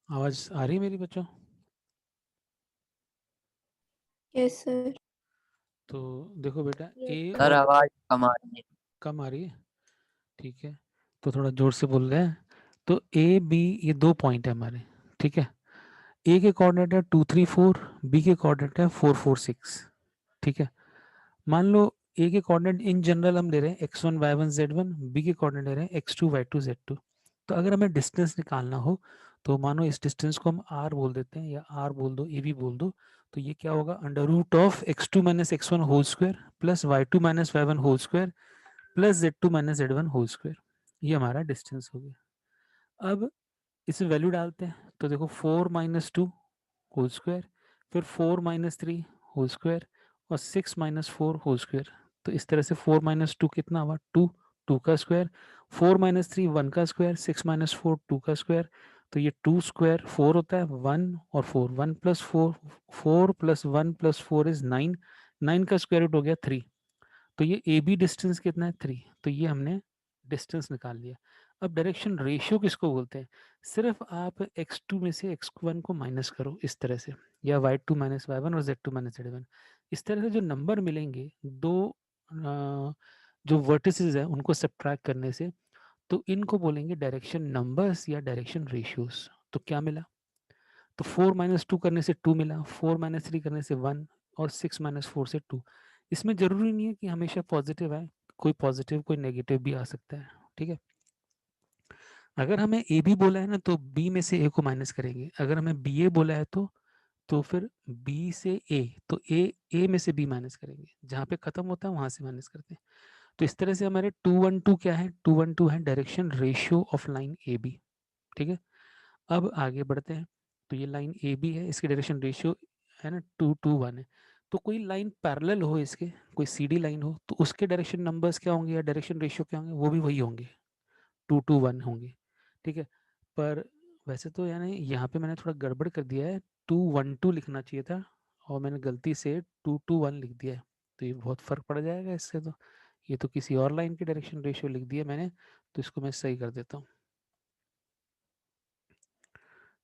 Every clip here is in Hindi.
आवाज आ रही है मेरी बच्चों? Yes sir. तो देखो बेटा, यस ए सर। सर और आवाज कम आ रही है। कम आ रही है, ठीक है। तो थोड़ा जोर से बोल रहे हैं। तो ए बी ये 2 पॉइंट है हमारे, ठीक है। ए के कोऑर्डिनेट है 2 3 4, बी के कोऑर्डिनेट है 4 4 6, ठीक है। मान लो ए के कोऑर्डिनेट इन जनरल हम ले रहे हैं x1 y1 z1, बी के कोऑर्डिनेट ले रहे हैं x2 y2 z2। तो अगर हमें डिस्टेंस निकालना हो तो मानो इस डिस्टेंस को हम r बोल देते हैं, या r बोल दो, ए भी बोल दो। तो ये क्या होगा, under root of x2 minus x1 whole square plus y2 minus y1 whole square plus z2 minus z1 whole square. ये हमारा डिस्टेंस हो गया। अब इसमें वैल्यू डालते हैं, तो देखो 4 - 2 होल स्क्वायर, फिर 4 - 3 होल स्क्वायर, और 6 - 4 होल स्क्वायर। तो इस तरह से 4 - 2 कितना हुआ, 2, 2 का स्क्वायर, 4 - 3 1 का स्क्वायर, 6 - 4 2 का स्क्वायर। तो ये 2 स्क्वायर 4 होता है, 1 और 4, 1 + 4, 4 + 1 + 4 इज 9, 9 का स्क्वायर रूट हो गया 3। तो ये ए बी डिस्टेंस कितना है, 3। तो ये हमने डिस्टेंस निकाल लिया। अब डायरेक्शन रेशियो किसको बोलते हैं, सिर्फ आप x2 में से x1 को माइनस करो इस तरह से, या y2 माइनस y1 और z2 माइनस z1। इस तरह से जो नंबर मिलेंगे दो जो वर्टिसेस है उनको सब्ट्रैक्ट करने से, तो इनको बोलेंगे डायरेक्शन नंबर्स या डायरेक्शन रेशियोज। तो क्या मिला, तो 4 - 2 करने से 2 मिला, 4 - 3 करने से 1, और 6 - 4 से 2। इसमें जरूरी नहीं है कि हमेशा पॉजिटिव आए, कोई पॉजिटिव कोई नेगेटिव भी आ सकता है, ठीक है। अगर हमें ए बी बोला है ना तो बी में से ए को माइनस करेंगे, अगर हमें बी ए बोला है तो फिर बी से ए, तो ए में से बी माइनस करेंगे, जहाँ पे खत्म होता है वहां से माइनस करते हैं। तो इस तरह से हमारे 2 1 2 क्या है, 2 1 2 है direction ratio of line A B, ठीक है। अब आगे बढ़ते हैं। तो ये लाइन ए बी है, इसकी डायरेक्शन रेशियो है ना 2 2 1 है। तो कोई लाइन पैरेलल हो इसके, कोई सी डी लाइन हो, तो उसके डायरेक्शन नंबर्स क्या होंगे या डायरेक्शन रेशियो क्या होंगे, वो भी वही होंगे, 2 2 1 होंगे, ठीक है। पर वैसे तो यानी यहाँ पे मैंने थोड़ा गड़बड़ कर दिया है, 2 1 2 लिखना चाहिए था, और मैंने गलती से 2 2 1 लिख दिया है। तो ये बहुत फर्क पड़ जाएगा इससे। तो ये तो किसी और लाइन की डायरेक्शन रेशियो लिख दिया मैंने, तो इसको मैं सही कर देता हूँ।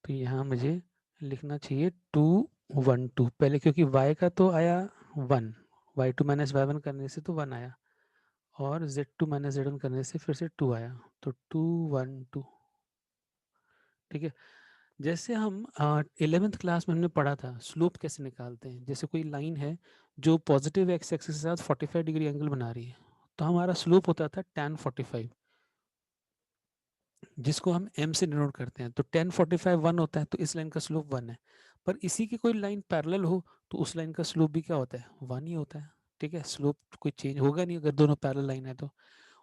तो यहाँ मुझे लिखना चाहिए 2 1 2 पहले, क्योंकि y का तो आया 1, y2 माइनस y1 करने से तो 1 आया, और z2 माइनस z1 करने से फिर से 2 आया, तो 2 1 2, ठीक है। जैसे हम 11th क्लास में हमने पढ़ा था स्लोप कैसे निकालते हैं, जैसे कोई लाइन है जो पॉजिटिव एक्स एक्सिस के साथ 45 डिग्री एंगल बना रही है, तो हमारा स्लोप होता था tan 45, जिसको हम m से डिनोट करते हैं। तो tan 45 1 होता है, तो इस लाइन का स्लोप 1 है। पर इसी की कोई लाइन पैरेलल हो तो उस लाइन का स्लोप भी क्या होता है, 1 ही होता है, ठीक है। स्लोप कोई चेंज होगा नहीं अगर दोनों पैरेलल लाइन है तो।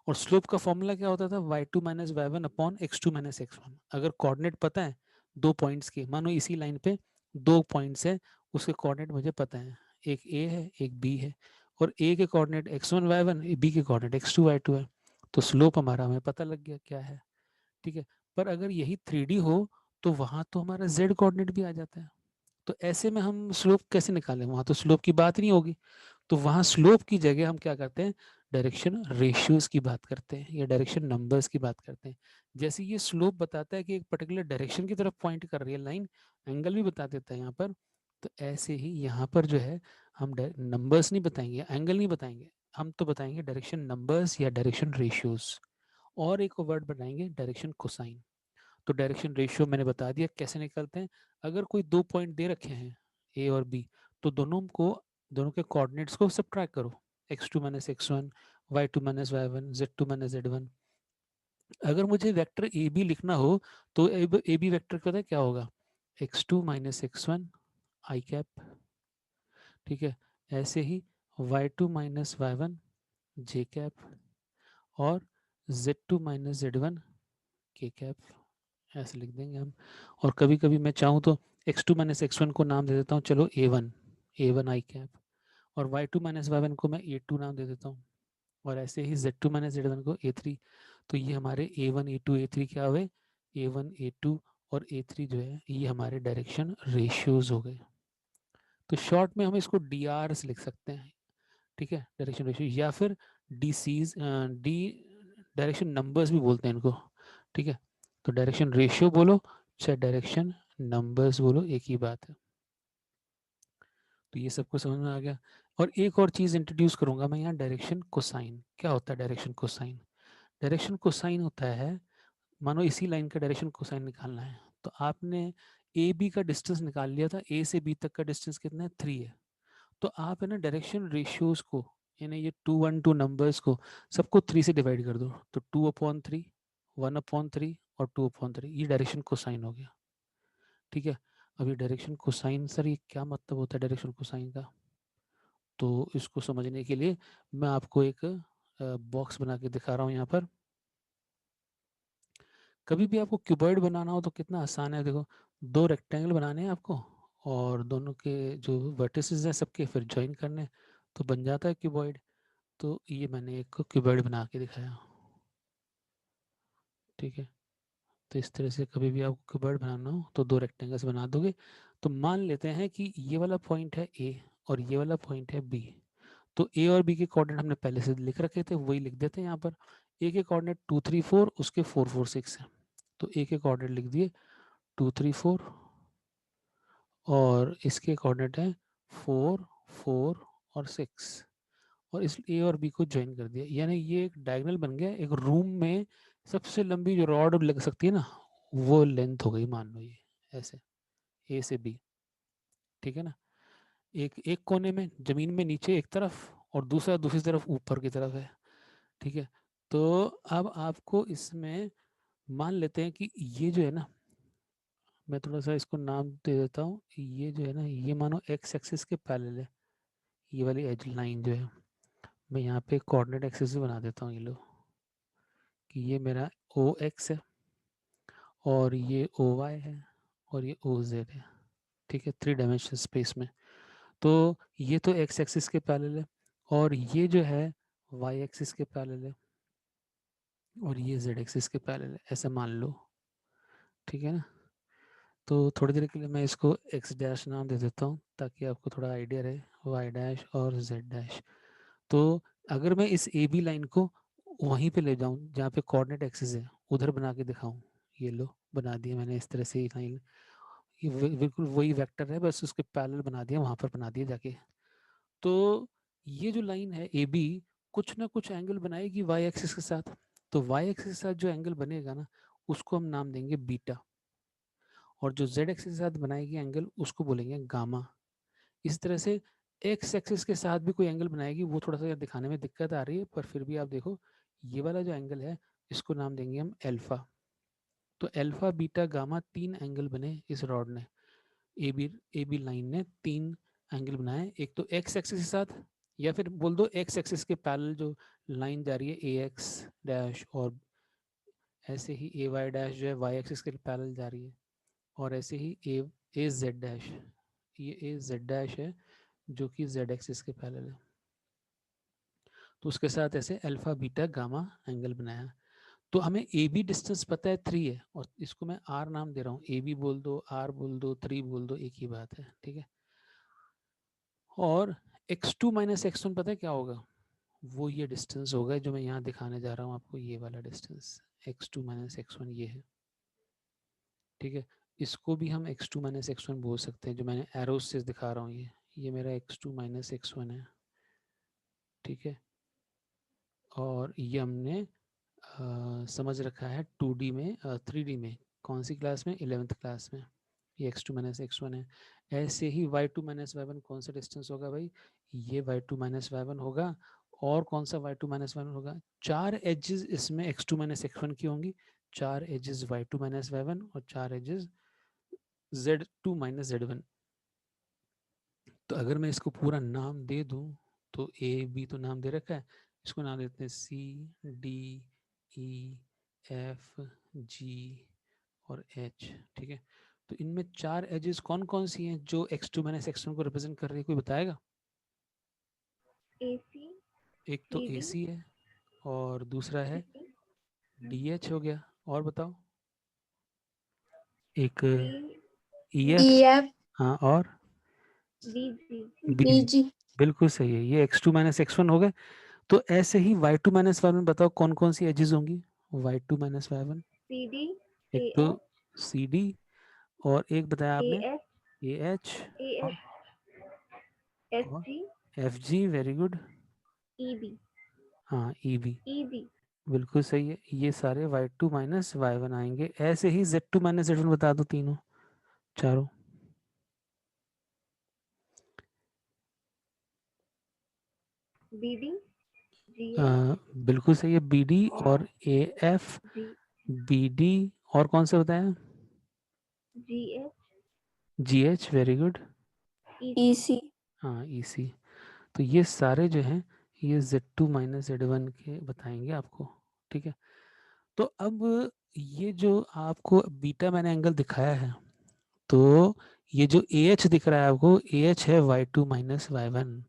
और स्लोप का फॉर्मूला क्या होता था, y2 minus y1 upon x2 minus x1। अगर कोऑर्डिनेट पता है दो पॉइंट्स के, मानो इसी लाइन पे दो पॉइंट्स है, उसके कोऑर्डिनेट मुझे पता है, एक a है एक b है, और a के कोऑर्डिनेट x1 y1, b के कोऑर्डिनेट x2 y2 है। तो स्लोप हमारा हमें पता लग गया क्या है, ठीक है। पर अगर यही 3D हो तो वहां तो हमारा z कोऑर्डिनेट भी आ जाता है। तो ऐसे में हम स्लोप कैसे निकालें, वहां तो स्लोप की बात नहीं होगी। तो वहाँ स्लोप की जगह हम क्या करते हैं, डायरेक्शन रेशियोज की बात करते हैं या डायरेक्शन नंबर्स की बात करते हैं। जैसे ये स्लोप बताता है कि एक पर्टिकुलर डायरेक्शन की तरफ पॉइंट कर रही है लाइन, एंगल भी बता देता है यहाँ पर। तो ऐसे ही यहाँ पर जो है हम नंबर्स नहीं बताएंगे, एंगल नहीं बताएंगे, हम तो बताएंगे डायरेक्शन नंबर्स या डायरेक्शन रेशियोज। और एक वर्ड बनाएंगे डायरेक्शन कोसाइन। तो डायरेक्शन रेशियो मैंने बता दिया कैसे निकलते हैं। अगर कोई दो पॉइंट दे रखे हैं ए और बी, तो दोनों के कोऑर्डिनेट्स को सब्ट्रैक्ट करो, x2 minus x1, y2 minus y1, z2 minus z1। अगर मुझे वेक्टर ए बी लिखना हो तो ए बी वेक्टर पता है क्या होगा, x2 माइनस x1 आई कैप, ठीक है। ऐसे ही y2 माइनस y1 जे कैप, और z2 माइनस z1 के कैप, ऐसे लिख देंगे हम। और कभी कभी मैं चाहूँ तो x2 माइनस x1 को नाम दे देता हूँ चलो a1 आई कैप, और y2 माइनस y1 को मैं a2 नाम दे देता हूँ, और ऐसे ही z2 माइनस z1 को a3। तो ये हमारे a1 a2 a3 क्या हुए, a1 a2 और a3 जो है ये हमारे डायरेक्शन रेशियोज हो गए। तो शॉर्ट में हम इसको डी से लिख सकते हैं, ठीक है, डायरेक्शन रेशियो, या फिर D Cs D direction numbers भी बोलते हैं इनको, ठीक है। तो डायरेक्शन रेशियो बोलो चाहे डायरेक्शन नंबर्स बोलो, एक ही बात है। तो ये सबको समझ में आ गया। और एक और चीज इंट्रोड्यूस करूंगा मैं यहाँ, डायरेक्शन कोसाइन। क्या होता है डायरेक्शन कोसाइन? डायरेक्शन कोसाइन होता है, मानो इसी लाइन का डायरेक्शन कोसाइन निकालना है, तो आपने ए बी का डिस्टेंस निकाल लिया था, ए से बी तक का डिस्टेंस कितना है, 3 है। तो आप है ना डायरेक्शन रेशियोज को, यानी ये 2 1 2 नंबर्स को सबको 3 से डिवाइड कर दो, तो 2/3, 1/3 और 2/3, ये डायरेक्शन कोसाइन हो गया। ठीक है। अब ये डायरेक्शन कोसाइन, सर ये क्या मतलब होता है डायरेक्शन कोसाइन का? तो इसको समझने के लिए मैं आपको एक बॉक्स बना के दिखा रहा हूँ यहाँ पर। कभी भी आपको क्यूबॉइड बनाना हो तो कितना आसान है, देखो 2 रेक्टेंगल बनाने हैं आपको, और दोनों के जो वर्टिसेस हैं सबके फिर ज्वाइन करने हैं, तो बन जाता है क्यूबॉइड। तो ये मैंने एक क्यूबॉइड बना के दिखाया। ठीक है। तो इस तरह से कभी भी आपको क्यूबॉइड बनाना हो तो 2 रेक्टेंगल्स बना दोगे। तो मान लेते हैं कि ये वाला पॉइंट है ए और ये वाला पॉइंट है बी। तो ए और बी के कोऑर्डिनेट हमने पहले से लिख रखे थे, वही लिख देते हैं यहाँ पर। ए के कोऑर्डिनेट 2 3 4, उसके 4 4 6 है। तो ए के कोऑर्डिनेट लिख दिए 2 3 4, और इसके कोऑर्डिनेट है 4 4 और 6, और इस ए और बी को ज्वाइन कर दिया, यानी ये एक डायगोनल बन गया। एक रूम में सबसे लंबी जो रॉड लग सकती है ना, वो लेंथ हो गई, मान लो ये ऐसे, ए से बी। ठीक है ना। एक एक कोने में जमीन में नीचे एक तरफ, और दूसरा दूसरी तरफ ऊपर की तरफ है। ठीक है। तो अब आपको इसमें मान लेते हैं कि ये जो है ना, मैं थोड़ा सा इसको नाम दे देता हूँ, ये जो है ना, ये मानो एक्स एक्सिस के पैरेलल है, ये वाली एज लाइन जो है। मैं यहाँ पे कोऑर्डिनेट एक्सिस भी बना देता हूँ, ये लो, कि ये मेरा ओ एक्स है, और ये ओ वाई है, और ये ओ जेड है। ठीक है, 3 डायमेंशन स्पेस में। तो ये तो एक्स एक्सिस के पैरेलल है, और ये जो है वाई एक्सिस के पैरेलल है, और ये जेड एक्सिस के पैरेलल है, ऐसा मान लो। ठीक है ना। तो थोड़ी देर के लिए मैं इसको एक्स डैश नाम दे देता हूँ, ताकि आपको थोड़ा आइडिया रहे, वाई डैश और जेड डैश। तो अगर मैं इस ए बी लाइन को वहीं पे ले जाऊं जहाँ पे कोऑर्डिनेट एक्सिस है, उधर बना के दिखाऊं, ये लो बना दिया मैंने इस तरह से लाइन, ये बिल्कुल वही वेक्टर है, बस उसके पैरेलल बना दिया, वहां पर बना दिया जाके। तो ये जो लाइन है ए बी, कुछ ना कुछ एंगल बनाएगी वाई एक्सिस के साथ। तो वाई एक्सिस के साथ जो एंगल बनेगा ना, उसको हम नाम देंगे बीटा, और जो जेड एक्सिस के साथ बनाएगी एंगल, उसको बोलेंगे गामा। इस तरह से एक्स एक्सिस के साथ भी कोई एंगल बनाएगी, वो थोड़ा सा दिखाने में दिक्कत आ रही है, पर फिर भी आप देखो, ये वाला जो एंगल है, इसको नाम देंगे हम एल्फा। तो एल्फा बीटा गामा 3 एंगल बने इस रॉड ने, ए बी लाइन ने 3 एंगल बनाए। एक तो एक्स एक्सिस के साथ, या फिर बोल दो एक्स एक्सिस के पैरेलल जो लाइन जा रही है ए एक्स डैश, और ऐसे ही ए वाई डैश जो है वाई एक्सिस के पैरेलल जा रही है, और ऐसे ही ए जेड डैश, ये ए जेड डैश है जो कि जेड एक्सिस के पैरेलल है। तो उसके साथ ऐसे अल्फा बीटा गामा एंगल बनाया। तो हमें ए बी डिस्टेंस पता है 3 है, और इसको मैं आर नाम दे रहा हूँ, ए बी बोल दो, आर बोल दो, 3 बोल दो, एक ही बात है। ठीक है। और x2 माइनस x1 पता है क्या होगा? वो ये डिस्टेंस होगा जो मैं यहाँ दिखाने जा रहा हूँ आपको, ये वाला डिस्टेंस x2 माइनस x1 ये है। ठीक है। इसको भी हम x2 माइनस x1 बोल सकते हैं, जो मैंने एरोस से दिखा रहा हूँ, ये मेरा x2 माइनस x1 है। ठीक है। और ये हमने समझ रखा है 2D में, 3D में, कौन सी क्लास में, 11th क्लास में। ये x2 माइनस x1 है। ऐसे ही y2 माइनस y1 कौन सा डिस्टेंस होगा भाई? ये y2 माइनस y1 होगा। और कौन सा y2 माइनस y1 होगा? 4 एजेस इसमें x2 माइनस x1 की होंगी, 4 एजेस y2 माइनस y1, और 4 एजेस z2 माइनस z1। तो अगर मैं इसको पूरा नाम दे दूं, तो ए बी तो नाम दे रखा है, इसको नाम देते हैं C D E F G और एच। ठीक है। तो इनमें 4 एजेस कौन कौन सी हैं जो x2 माइनस x1 को रिप्रेजेंट कर रही है, कोई बताएगा? AC, एक तो ए CD, सी है, और दूसरा है CD, डी एच हो गया, और बताओ एक E, ई एफ। EF, हाँ, और DG, बी जी। BG, बिल्कुल सही है, ये x2 माइनस x1 हो गए। तो ऐसे ही y2 माइनस y1 बताओ कौन कौन सी एजेस होंगी y2 माइनस y1? CD, एक तो AF, सी डी, और एक बताया आपने AS AH और SG FG, very good. EB हाँ EB EB बिल्कुल सही है। ये सारे y2 माइनस y1 आएंगे। ऐसे ही z2 माइनस z1 बता दो, तीनों चारों। BD GH बिल्कुल सही है, BD और AF, G BD और कौन सा बताया? GH GH, very good. EC हाँ EC। तो ये सारे जो हैं ये Z2 माइनस Z1 के बताएंगे आपको, ठीक है। तो अब ये जो आपको बीटा मैंने एंगल दिखाया है, तो ये जो AH दिख रहा है आपको, AH है y2 माइनस y1,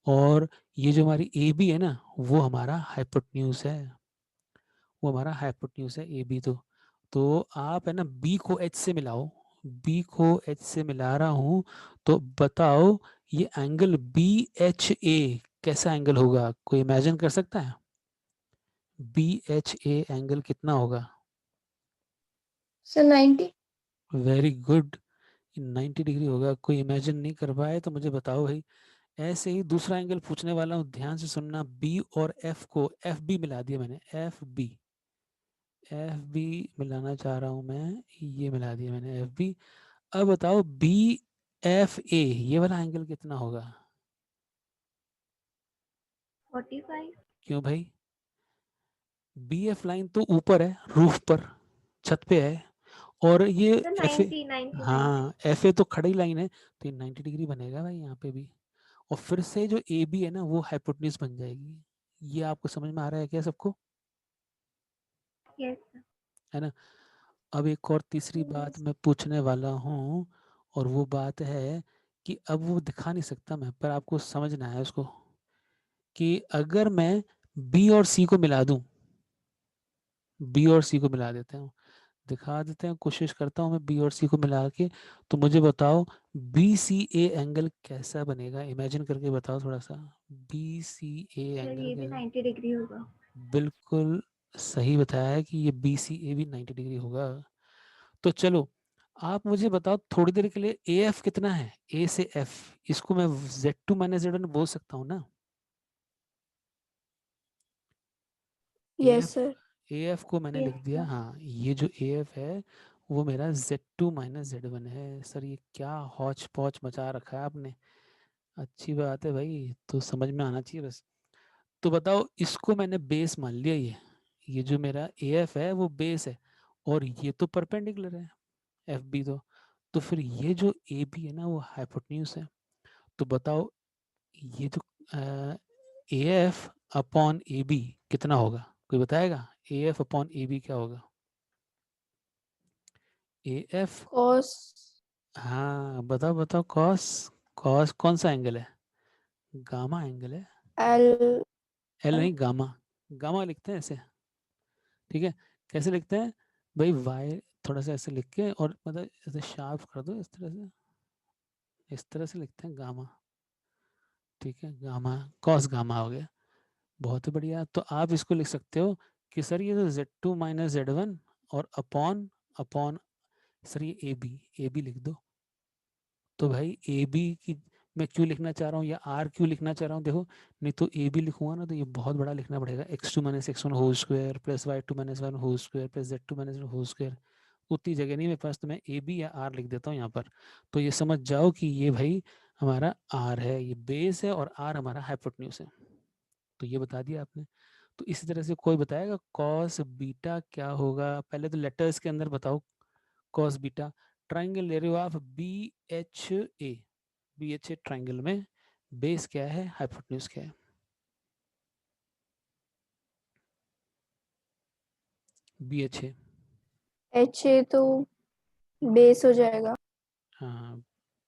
और ये जो हमारी AB है ना, वो हमारा हाइपोटेन्यूज है, वो हमारा हाइपोटेन्यूज है AB। तो आप है ना B को H से मिलाओ, B को H से मिला रहा हूं, तो बताओ ये एंगल BHA कैसा एंगल होगा? कोई इमेजिन कर सकता है? BHA एंगल कितना होगा? सर 90। वेरी गुड, 90 डिग्री होगा। कोई इमेजिन नहीं कर पाए तो मुझे बताओ भाई। ऐसे ही दूसरा एंगल पूछने वाला हूँ, ध्यान से सुनना। B और F को FB मिला दिया मैंने, FB मिलाना चाह रहा हूँ मैं, ये मिला दिया मैंने FB। अब बताओ BFA ये वाला एंगल कितना होगा? 45 क्यों भाई? BF लाइन तो ऊपर है, रूफ पर, छत पे है, और ये सर FA, 90 90 90 हाँ FA तो खड़ी लाइन है, तो ये 90 डिग्री बनेगा भाई यहाँ पे भी। और फिर से जो AB है ना, वो हाइपोटेन्यूज बन जाएगी। ये आपको समझ में आ रहा है क्या सबको? यस सर है ना। अब एक और तीसरी बात मैं पूछने वाला हूँ, और वो बात है कि अब वो दिखा नहीं सकता मैं, पर आपको समझना है उसको, कि अगर मैं B और C को मिला दूं, B और C को मिला देते हैं, दिखा देते हैं, कोशिश करता हूँ मैं B और C को मिला के, तो मुझे बताओ BCA एंगल कैसा बनेगा? इमेजिन करके बताओ थोड़ा सा। BCA सर एंगल ये भी कैसा? 90 डिग्री होगा बिल्कुल सही बताया है कि ये BCA भी 90 डिग्री होगा। तो चलो आप मुझे बताओ थोड़ी देर के लिए, AF कितना है? A से F, इसको मैं Z2 माइनस Z1 बोल सकता हूँ ना? Yes AF, sir. AF को मैंने यस लिख दिया, सर हाँ ये जो AF है वो मेरा Z2 माइनस Z1 है। सर ये क्या हौच पौच मचा रखा है आपने। अच्छी बात है भाई, तो समझ में आना चाहिए बस। तो बताओ, इसको मैंने बेस मान लिया, ये जो मेरा AF है वो बेस है, और ये तो परपेंडिकुलर है FB। तो फिर ये जो AB है ना, वो हाइपोटेन्यूज है। तो बताओ ये जो AF अपॉन AB कितना होगा? कोई बताएगा AF अपॉन AB क्या होगा? AF, कॉस हाँ बताओ बताओ, कॉस, कॉस कौन सा एंगल है? गामा एंगल है। एल एल नहीं, गामा, गामा लिखते हैं ऐसे, ठीक है। कैसे लिखते हैं भाई? वाई थोड़ा सा ऐसे लिख के, और मतलब ऐसे शार्प कर दो, इस तरह से, इस तरह से लिखते हैं गामा, ठीक है। गामा, कॉस गामा हो गया। बहुत ही बढ़िया। तो आप इसको लिख सकते हो कि सर ये तो Z2 माइनस Z1 और अपॉन, अपॉन सर ये AB लिख दो। तो भाई AB की मैं क्यों लिखना चाह रहा हूँ, या R क्यों लिखना चाह रहा हूँ, देखो, नहीं तो AB लिखूंगा ना तो ये बहुत बड़ा लिखना पड़ेगा, x2 minus x1 whole square plus y2 minus y1 whole square plus z2 minus whole square. उतनी जगह नहीं मेरे पास, तो मैं AB या R लिख देता हूँ यहाँ पर। तो ये समझ जाओ कि ये भाई हमारा R है, ये बेस है, और R हमारा हाइपोटेन्यूज है। तो ये बता दिया आपने। तो इसी तरह से कोई बताएगा कॉस बीटा क्या होगा? पहले तो लेटर्स के अंदर बताओ कॉस बीटा। ट्राइंगल ले रहे हो आप BHA, BHA ट्राइंगल में बेस क्या है, हाइपोटेन्यूज क्या है? BHA, एच ए तो बेस हो जाएगा। हाँ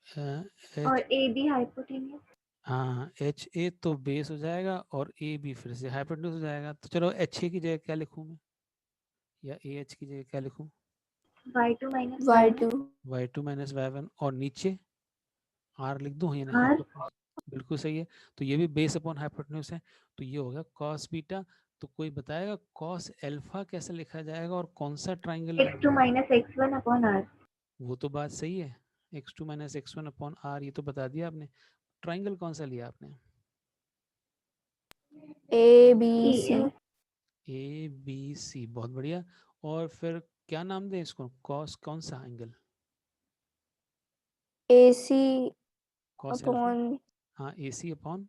और H, AB हाइपोटेन्यूज हाँ HA तो बेस हो जाएगा, और AB फिर से हाइपोटेन्यूज हो जाएगा। तो चलो HA की जगह क्या लिखूं मैं, या AH की जगह क्या लिखूं? Y2 minus Y2 Y1 Y2 minus Y1, और नीचे R लिख दूं, यानी R हाइपोटेन्यूज। बिल्कुल सही है। तो ये भी बेस अपॉन हाइपोटेन्यूज है। तो ये होगा कॉस बीटा। तो कोई बताएगा कॉस अल्फा कैसे लिखा जाएगा, और कौन सा triangle? X2 minus X1 upon R वो तो बात सही है, x2 minus x1 upon r, ये तो बता दिया आपने। ट्राइंगल कौन सा लिया आपने? A B C. A B C, बहुत बढ़िया। और फिर क्या नाम दें इसको, कॉस कौन सा एंगल? ए सी कॉस एल्फा। अपॉन हाँ, ए सी अपॉन,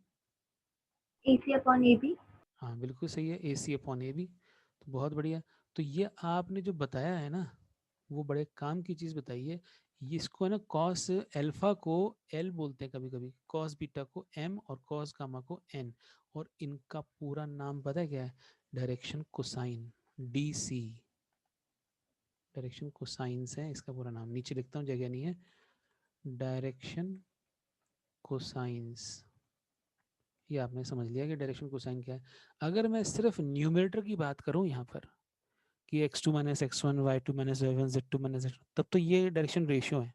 AC upon AB. हाँ बिल्कुल सही है, ए सी अपॉन ए बी। तो बहुत बढ़िया। तो ये आपने जो बताया है ना, वो बड़े काम की चीज़ बताई है। ये इसको है ना, कॉस एल्फा को एल बोलते हैं कभी कभी, कॉस बीटा को एम और कॉस गामा को एन। और इनका पूरा नाम पता है क्या है? Direction cosine, D C. Direction cosines है इसका पूरा नाम, नीचे लिखता हूँ, जगह नहीं है। डायरेक्शन कोसाइंस, ये आपने समझ लिया कि डायरेक्शन कोसाइन क्या है। अगर मैं सिर्फ न्यूमरेटर की बात करूं यहाँ पर, कि x2 minus x1, y2 minus y1, z2 minus z2, तब तो ये डायरेक्शन रेशियो है।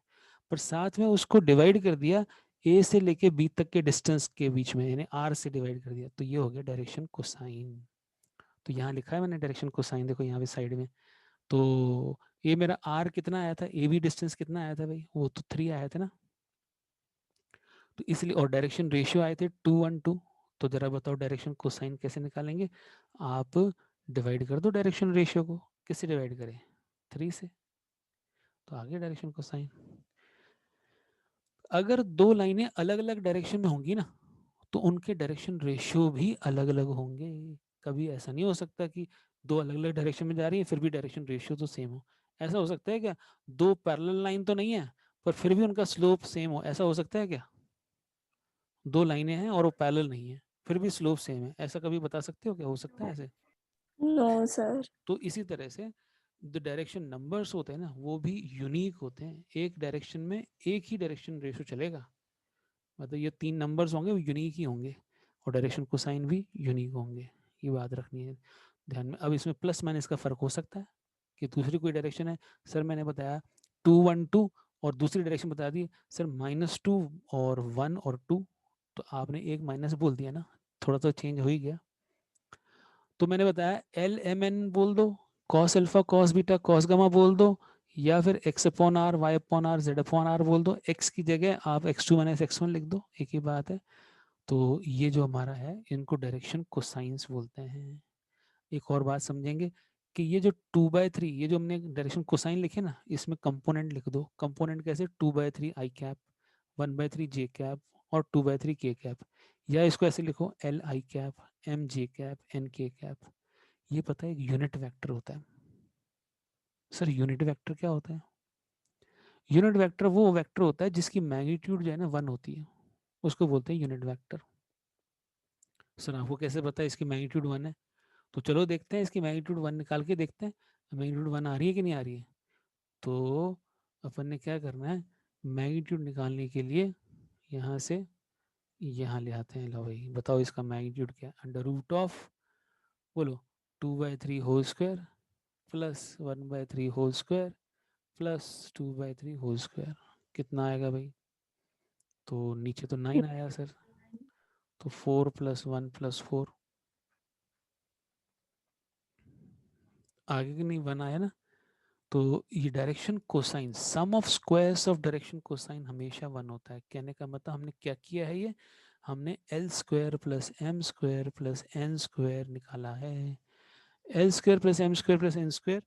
पर साथ में उसको डिवाइड कर दिया a से लेके b तक के डिस्टेंस के बीच में, यानी r से डिवाइड कर दिया, तो ये हो गया डायरेक्शन कोसाइन। तो यहाँ लिखा है मैंने डायरेक्शन कोसाइन, देखो यहाँ पे साइड में। तो ये मेरा r कितना आया था, a b डिस्टेंस कितना आया था भाई, वो तो 3 आया था ना। तो इसलिए, और डायरेक्शन रेशियो आए थे 2 1 2। तो जरा बताओ डायरेक्शन कोसाइन कैसे निकालेंगे? आप डिवाइड कर दो डायरेक्शन रेशियो को, किससे डिवाइड करें? 3 से। तो आगे डायरेक्शन कोसाइन। अगर दो लाइनें अलग अलग डायरेक्शन में होंगी ना, तो उनके डायरेक्शन रेशियो भी अलग अलग होंगे। कभी ऐसा नहीं हो सकता कि दो अलग अलग डायरेक्शन में जा रही है फिर भी डायरेक्शन रेशियो तो सेम हो। ऐसा हो सकता है क्या? दो पैरेलल लाइन तो नहीं है, पर फिर भी उनका स्लोप सेम हो, ऐसा हो सकता है क्या? दो लाइनें हैं और वो पैरेलल नहीं है, फिर भी स्लोप सेम है, ऐसा कभी बता सकते हो क्या? हो सकता है ऐसे? No sir. तो इसी तरह से जो डायरेक्शन नंबर्स होते हैं ना, वो भी यूनिक होते हैं। एक डायरेक्शन में एक ही डायरेक्शन रेशो चलेगा, मतलब ये 3 नंबर्स होंगे वो यूनिक ही होंगे, और डायरेक्शन कोसाइन भी यूनिक होंगे। ये बात रखनी है ध्यान में। अब इसमें प्लस माइनस का फर्क हो सकता है कि दूसरी कोई डायरेक्शन है, सर मैंने बताया 2 1 2, और दूसरी डायरेक्शन बता दी सर -2 और 1 और 2, तो आपने एक माइनस बोल दिया ना, थोड़ा तो चेंज हो ही गया। तो मैंने बताया एल एम एन बोल दो, cos alpha cos beta cos gamma बोल दो, या फिर X upon R Y upon R Z upon R बोल दो। एक्स की जगह आप x2 माइनस x1 लिख दो, एक ही बात है। तो ये जो हमारा है, इनको डायरेक्शन कोसाइंस बोलते हैं। एक और बात समझेंगे कि ये जो 2/3, ये जो हमने डायरेक्शन कोसाइन लिखे ना, इसमें कंपोनेंट लिख दो। कंपोनेंट कैसे? 2/3 आई कैप, 1/3 जे कैप, और 2/3 के कैप। या इसको ऐसे लिखो L I cap, M J cap, N K cap. ये पता है एक यूनिट वेक्टर होता है। सर यूनिट वेक्टर क्या होता है? यूनिट वेक्टर वो वेक्टर होता है जिसकी मैग्नीट्यूड जो है ना 1 होती है, उसको बोलते हैं यूनिट वेक्टर। सर आपको कैसे पता है इसकी मैग्नीट्यूड 1 है? तो चलो देखते हैं, इसकी मैग्नीट्यूड 1 निकाल के देखते हैं, मैग्नीट्यूड 1 आ रही है कि नहीं आ रही है। तो अपन ने क्या करना है, मैग्नीट्यूड निकालने के लिए यहाँ से यहाँ ले आते हैं। लो भाई बताओ इसका मैग्नीट्यूड क्या है? अंडर रूट ऑफ, बोलो, 2/3 whole square plus 1/3 whole square plus 2/3 whole square. कितना आएगा भाई? तो नीचे तो 9 आया सर, तो 4 + 1 + 4, आगे की नहीं 1 आया ना। तो ये direction cosine, sum of squares of direction cosine हमेशा 1 होता है। कहने का मतलब हमने क्या किया है, ये हमने l² + m² + n² निकाला है। l² + m² + n²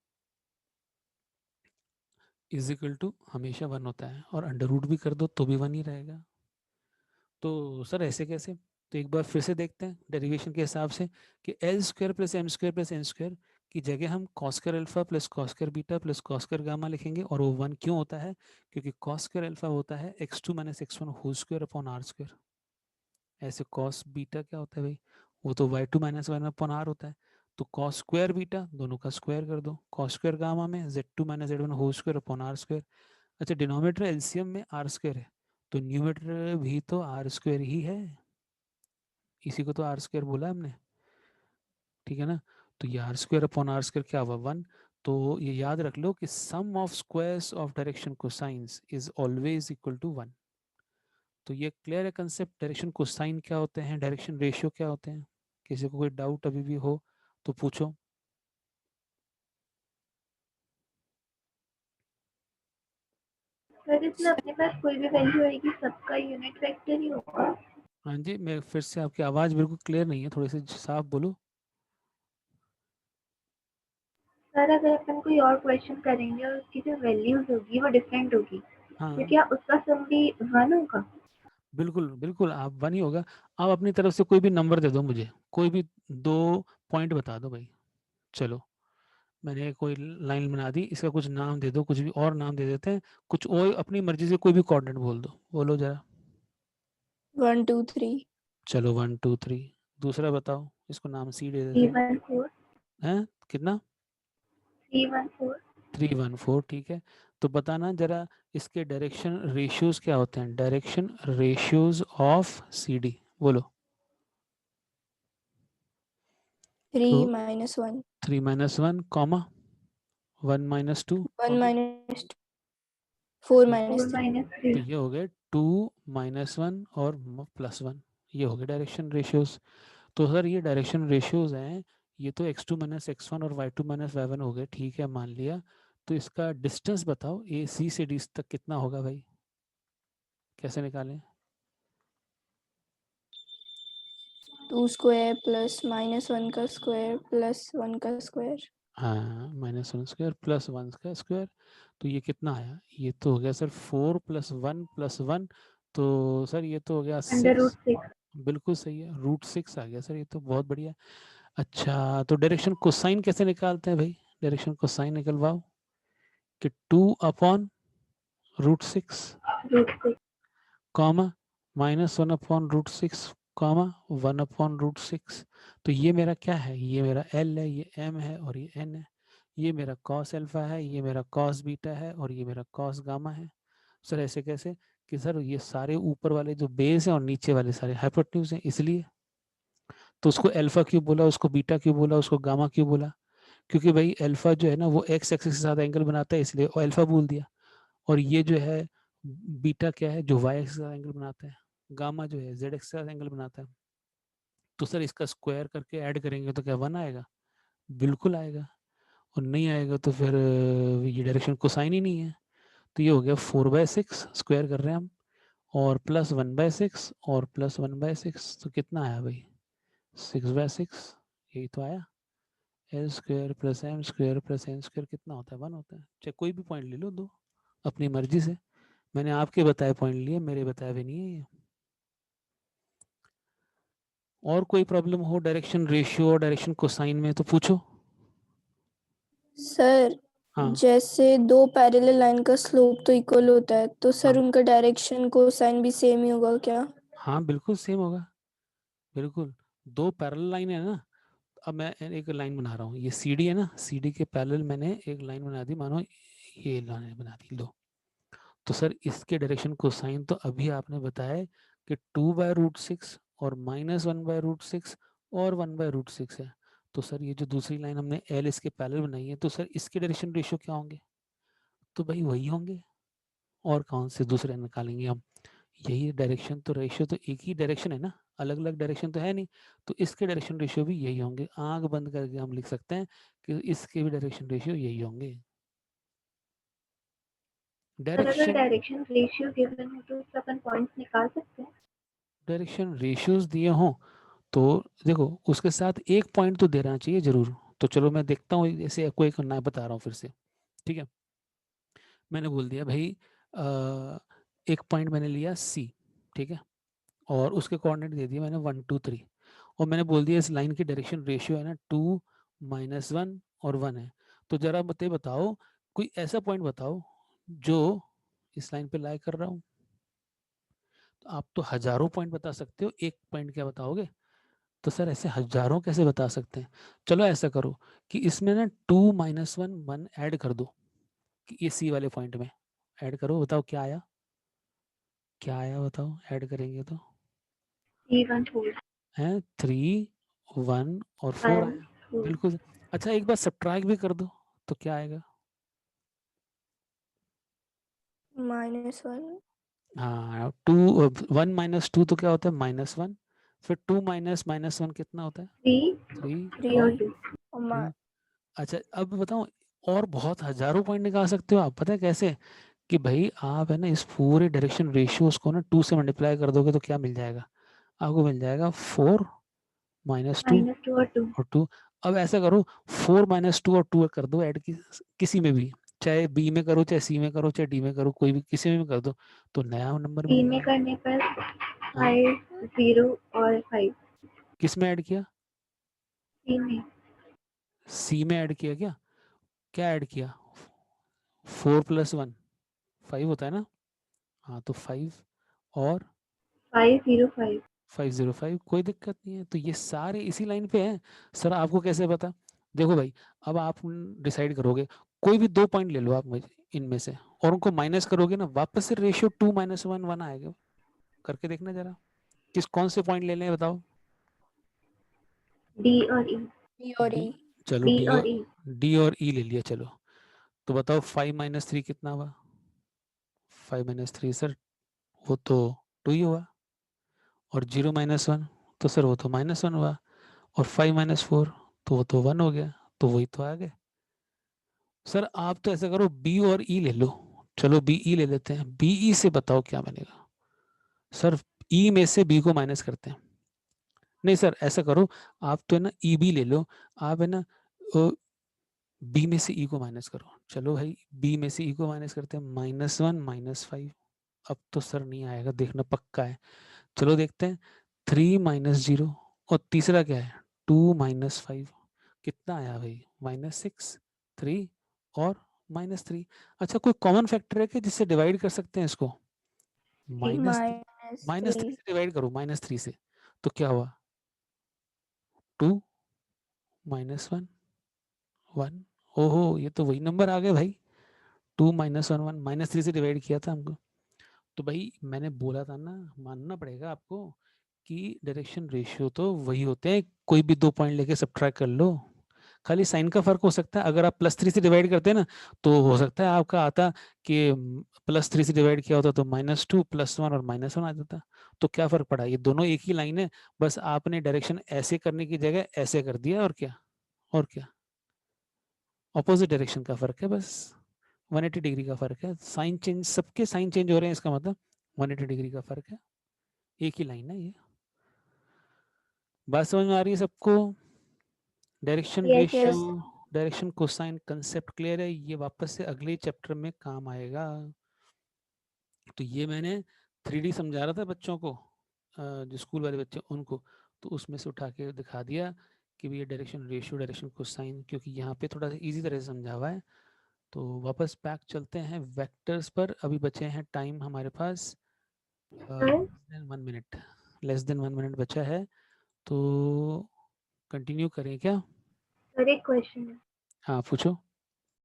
is equal to हमेशा 1 होता है, और अंडर रूट भी कर दो तो भी 1 ही रहेगा। तो सर ऐसे कैसे? तो एक बार फिर से देखते हैं डेरिवेशन के हिसाब से, कि l² + m² + n² की जगह हम cos² alpha + cos² beta + cos² gamma लिखेंगे। और वो 1 क्यों होता है? क्योंकि cos² अल्फा होता है x2 - x1 whole square upon r²। ऐसे cos बीटा क्या होता है भाई? वो तो y2 - 1 अपॉन r होता है। तो cos² बीटा दोनों का स्क्वायर कर दो, cos² गामा में z2 - z1 whole square upon r²। अच्छा, डिनोमिनेटर एलसीएम में r² है, तो न्यूमरेटर भी तो r² ही है, इसी को तो r² बोला हमने, ठीक है ना। तो ये r² अपॉन r² क्या हुआ? 1। तो ये याद रख लो कि sum of squares of direction cosines is always equal to 1। तो ये क्लियर है कंसेप्ट, डायरेक्शन कोसाइन क्या होते हैं, डायरेक्शन रेशियो क्या होते हैं। किसी को कोई डाउट अभी भी हो तो पूछो। सर इसमें अपने पास कोई भी वैल्यू आएगी सबका यूनिट वेक्टर ही होगा। हाँ जी, मैं फिर से, आपकी आवाज़ बिल्कुल क्लियर नहीं है, थोड़ी सी साफ बोलो। सर अगर अपन कोई और क्वेश्चन करेंगे और उसकी जो वैल्यूज होगी वो डिफरेंट होगी, हाँ तो क्या उसका सम भी 1 होगा? बिल्कुल बिल्कुल, आप 1 ही होगा। आप अपनी तरफ से कोई भी नंबर दे दो मुझे, कोई भी 2 पॉइंट बता दो भाई। चलो, मैंने कोई लाइन बना दी, इसका कुछ नाम दे दो, कुछ भी और नाम दे देते हैं, कुछ और अपनी मर्जी से कोई भी कोऑर्डिनेट बोल दो, बोलो जरा। 1 2 3 चलो 1 2 3। दूसरा बताओ, इसको नाम सी दे देते हैं। 314 हैं कितना? 314 314, ठीक है। तो बताना जरा, इसके डायरेक्शन रेशियोज क्या होते हैं, direction ratios of C D, बोलो। 3 तो minus 1 3 -1 कॉमा 1 -2 1 minus 2 4 तो minus 4 3 3। तो ये हो गए 2 -1 और +1, ये हो गए डायरेक्शन रेशियोज। तो सर ये डायरेक्शन रेशियोज हैं, ये तो x2 - x1 और y2 - y1 हो गए, ठीक है, मान लिया। तो इसका डिस्टेंस बताओ, ए सी से डी तक कितना होगा भाई, कैसे निकालें? 2 square plus minus 1 का square plus 1 का square हाँ, -1² + 1 का स्क्वायर। तो ये कितना आया, ये तो हो गया सर 4 + 1 + 1, तो सर ये तो हो गया अंडर 6। रूट 6। बिल्कुल सही है, √6 आ गया सर, ये तो बहुत बढ़िया। अच्छा, तो डायरेक्शन कोसाइन कैसे निकालते हैं भाई, डायरेक्शन कोसाइन निकलवाओ, कि 2/√6 रूट 6। Comma -1/√6 comma 1/√6। तो ये मेरा क्या है, ये मेरा L है, ये M है और ये N है। ये मेरा cos अल्फा है, ये मेरा cos बीटा है और ये मेरा cos गामा है। सर ऐसे कैसे, कि सर ये सारे ऊपर वाले जो बेस हैं और नीचे वाले सारे हाइपोटेन्यूज हैं, इसलिए। तो उसको अल्फा क्यों बोला, उसको बीटा क्यों बोला, उसको गामा क्यों बोला? क्योंकि भाई अल्फा जो है ना वो x एक्सिस के साथ एंगल बनाता है, इसलिए अल्फा बोल दिया। और ये जो है बीटा क्या है, जो y एक्सिस के साथ एंगल बनाता है। गामा जो है z एक्सिस के साथ एंगल बनाता है। तो सर इसका स्क्वायर करके ऐड करेंगे तो क्या 1 आएगा? बिल्कुल आएगा। और नहीं आएगा तो फिर ये डायरेक्शन कोसाइन ही नहीं है। तो ये हो गया 4/6 स्क्वायर कर रहे हैं हम, और +1/6 और +1/6, तो कितना आया भाई, 6/6, यही तो आया। L² + M² + N² कितना होता है, 1 होता है। चाहे कोई भी पॉइंट ले लो, दो अपनी मर्जी से, मैंने आपके बताए पॉइंट लिए, मेरे बताए हुए नहीं है ये। और कोई प्रॉब्लम हो डायरेक्शन रेशियो और डायरेक्शन कोसाइन में तो पूछो। सर हाँ जैसे दो पैरेलल लाइन का स्लोप तो इक्वल होता है तो सर हाँ उनका डायरेक्शन कोसाइन भी सेम ही होगा क्या? हाँ, बिल्कुल सेम होगा, बिल्कुल। दो पैरेलल लाइन है ना, अब मैं एक लाइन बना रहा हूँ, ये सी डी है ना, सी डी के पैरेलल मैंने एक लाइन बना दी, मानो ये लाइन बना दी, लो। तो सर इसके डायरेक्शन कोसाइन तो अभी आपने बताया कि 2/√6 और -1/√6 और 1/√6 है। तो सर ये जो दूसरी लाइन हमने एल इसके पैरेलल बनाई है, तो सर इसके डायरेक्शन रेशियो क्या होंगे? तो भाई वही होंगे, और कौन से दूसरे निकालेंगे हम? यही डायरेक्शन, तो रेशियो तो एक ही डायरेक्शन है ना, अलग अलग डायरेक्शन तो है नहीं। तो इसके डायरेक्शन रेशियो भी यही होंगे, आंख बंद करके हम लिख सकते हैं कि इसके भी डायरेक्शन रेशियो यही होंगे। सर अगर डायरेक्शन डायरेक्शन रेशियो गिवन है तो उससे अपन पॉइंट्स निकाल सकते हैं। डायरेक्शन रेशियोज दिए हों तो देखो, उसके साथ एक पॉइंट तो देना चाहिए जरूर। तो चलो मैं देखता हूँ, जैसे कोई एक ना बता रहा हूँ फिर से, ठीक है। मैंने बोल दिया भाई, एक पॉइंट मैंने लिया सी, ठीक है, और उसके कोऑर्डिनेट दे दिए मैंने 1 2 3, और मैंने बोल दिया इस लाइन की डायरेक्शन रेशियो है ना 2 -1 और 1 है। तो जरा बताओ, कोई ऐसा पॉइंट बताओ जो इस लाइन पे लाई कर रहा हूँ। तो आप तो हजारों पॉइंट बता सकते हो, एक पॉइंट क्या बताओगे? तो सर ऐसे हजारों कैसे बता सकते हैं? चलो ऐसा करो कि इसमें ना 2 -1 1 ऐड कर दो, कि ये सी वाले पॉइंट में ऐड करो, बताओ क्या आया, क्या आया बताओ, ऐड करेंगे तो 3 1 4 है 3 1 और 4 1 आया, 4 बिल्कुल। अच्छा एक बार सब्ट्रैक्ट भी कर दो, तो क्या आएगा? -1 हाँ, 2 1 -2 तो क्या होता है, -1, फिर 2 -1 कितना होता है, 3 3 3 और और 2। और मा- अच्छा अब बताओ, और बहुत हजारों पॉइंट निकाल सकते हो आप, पता है कैसे? कि भाई आप है ना इस पूरे डायरेक्शन रेशियोज को ना 2 से मल्टीप्लाई कर दोगे तो क्या मिल जाएगा, आपको मिल जाएगा 4 माइनस 2 -2 और 2 और 2। अब ऐसा करो 4 माइनस 2 और 2 कर दो ऐड किसी में भी, चाहे बी में करो, चाहे सी में करो, चाहे डी में करो, कोई भी किसी में भी कर दो तो नया नंबर सी मिल में जाएगा। करने पर हाँ 5 0 और 5 किस में ऐड किया, सी में सी में ऐड किया, क्या क्या ऐड किया, 4 प्लस 1 5 होता है ना, हाँ तो 5 और 505 505, कोई दिक्कत नहीं है। तो ये सारे इसी लाइन पे हैं। सर आपको कैसे पता, देखो भाई अब आप डिसाइड करोगे, कोई भी 2 पॉइंट ले लो आप इनमें से और उनको माइनस करोगे ना, वापस से रेशियो 2 माइनस 1 1 आएगा। करके देखना जरा, किस कौन से पॉइंट लेने हैं बताओ। डी और ई बी और डी, ई। चलो डी और ई डी और ई ले लिया। चलो तो बताओ 5 माइनस 3 कितना हुआ, 5 माइनस 3 सर वो तो 2 ही हुआ, और 0 माइनस 1 तो सर वो तो -1 हुआ, और 5 माइनस 4 तो वो तो 1 हो गया, तो वही तो आ गए। सर आप तो ऐसा करो बी और ई ले लो, चलो बी ई ले लेते हैं, बी ई से बताओ क्या बनेगा। सर ई में से बी को माइनस करते हैं, नहीं सर ऐसा करो, आप तो है ना ई बी ले लो, आप है ना बी में से ई को माइनस करो। चलो भाई बी में से ई को माइनस करते हैं, -1 -5, अब तो सर नहीं आएगा, देखना पक्का है। चलो देखते हैं, 3 माइनस 0, और तीसरा क्या है 2 माइनस 5, कितना आया भाई -6, 3 और -3। अच्छा कोई कॉमन फैक्टर है कि जिससे डिवाइड कर सकते हैं इसको, माइनस -3। -3 से डिवाइड करो, -3 से, तो क्या हुआ 2 -1 1, ओहो ये तो वही नंबर आ गए भाई, 2 -1 1 -3 से डिवाइड किया था हमको। तो भाई मैंने बोला था ना, मानना पड़ेगा आपको कि डायरेक्शन रेशियो तो वही होते हैं, कोई भी 2 पॉइंट लेके सब्ट्रैक्ट कर लो, खाली साइन का फर्क हो सकता है। अगर आप +3 से डिवाइड करते हैं ना, तो हो सकता है आपका आता कि +3 से डिवाइड किया होता तो -2 +1 और -1 आ जाता। तो क्या फर्क पड़ा, ये दोनों एक ही लाइन है, बस आपने डायरेक्शन ऐसे करने की जगह ऐसे कर दिया, और क्या, और क्या, ऑपोजिट डायरेक्शन का फर्क है बस, 180 डिग्री का फर्क है। साइन चेंज, सबके साइन चेंज हो रहे हैं, इसका मतलब 180 डिग्री का फर्क है, एक ही लाइन है ये। बात समझ में आ रही है सबको, direction yes ratio, yes. Direction cosine concept clear है, ये वापस से अगले चैप्टर में काम आएगा। तो ये मैंने 3D समझा रहा था बच्चों को, जो स्कूल वाले बच्चे उनको, तो उसमें से उठा के दिखा दिया कि ये डायरेक्शन रेशियो, डायरेक्शन कोसाइन, क्योंकि यहाँ पे थोड़ा सा इजी तरह से समझा हुआ है। तो वापस बैक चलते हैं वेक्टर्स पर, अभी बचे हैं टाइम हमारे पास sir. 1 minute, less than 1 minute बचा है, तो कंटिन्यू करें क्या। सर एक क्वेश्चन है, हाँ पूछो।